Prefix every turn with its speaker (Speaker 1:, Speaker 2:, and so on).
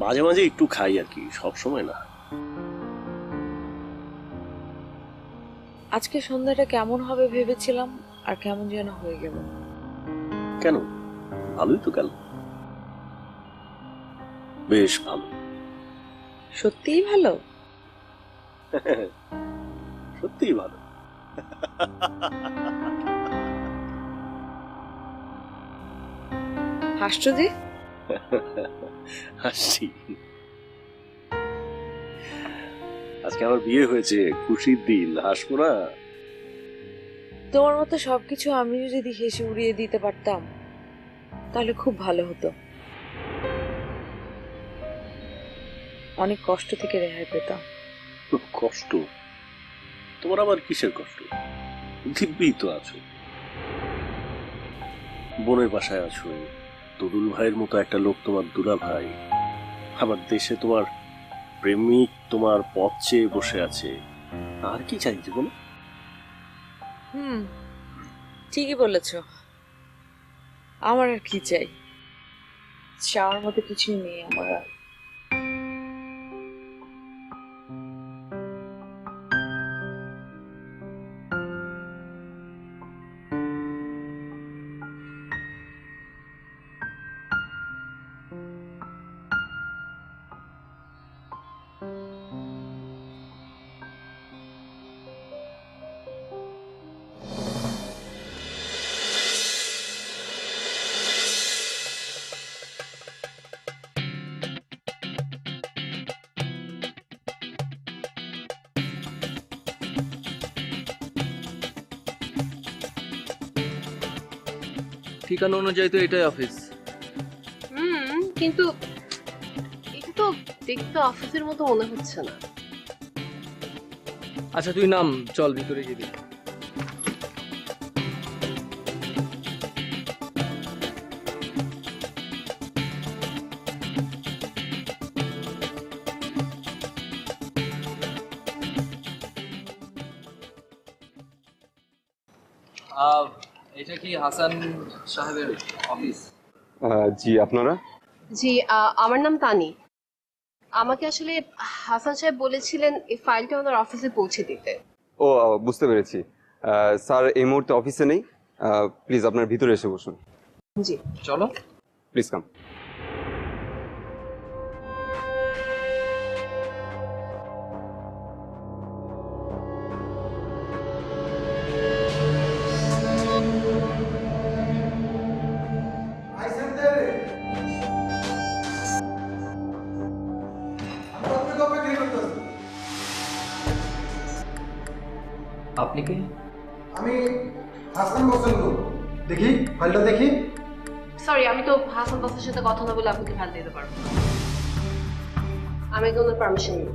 Speaker 1: মাঝে মাঝে একটু খাই আর কি, সব সময় না।
Speaker 2: আজকে সন্ধ্যাটা কেমন হবে ভেবেছিলাম, আর কেমন যেন হয়ে গেল।
Speaker 1: কেন? ভালোই তো গেল, বেশ ভালো।
Speaker 2: সত্যিই ভালো?
Speaker 1: সত্যিই ভালো।
Speaker 2: হাসছো যে?
Speaker 1: হাসছি, আজকে আমার বিয়ে হয়েছে, খুশির দিন, হাসবো না?
Speaker 2: তোমার মতো সবকিছু আমিও যদি হেসে উড়িয়ে দিতে পারতাম তাহলে খুব ভালো হতো, অনেক কষ্ট থেকে রেহাই পেতাম।
Speaker 1: কষ্ট? তোমার আবার কিসের কষ্ট? দিব্যি তো আছো, বোনের বাসায় আছো, তরুল ভাইয়ের মতো একটা লোক তোমার দুলা ভাই, আবার দেশে তোমার প্রেমিক তোমার পথ চেয়ে বসে আছে। আর কি চাই জীবনে?
Speaker 2: ঠিকই বলেছ, আমার আর কি চাই? চাওয়ার মতো কিছুই নেই আমার আর।
Speaker 3: ঠিকানা অনুযায়ী তো এটাই অফিস।
Speaker 4: কিন্তু এটা তো দেখতে অফিসের মতো মনে হচ্ছে না।
Speaker 3: আচ্ছা তুই নাম, চল ভিতরে গিয়ে দেখি। এটা কি হাসান সাহেবের অফিস?
Speaker 5: জি, আপনারা?
Speaker 4: জি, আমার নাম তানি। আমাকে আসলে হাসান সাহেব বলেছিলেন এই ফাইলটা ওনার অফিসে পৌঁছে দিতে।
Speaker 5: ও, বুঝতে পেরেছি। স্যার এই মুহূর্তে অফিসে নেই, প্লিজ আপনার ভিতরে এসে বসুন।
Speaker 4: জি
Speaker 3: চলো।
Speaker 5: Please come.
Speaker 3: আপনি কে?
Speaker 6: আমি হাসান বসেন লোক। দেখি ফাইলটা দেখি।
Speaker 4: সরি, আমি তো হাসান বসের সাথে কথা না বলে আপনাকে ফাইল দিতে পারবো না। আমি ওনার পারমিশন নিই।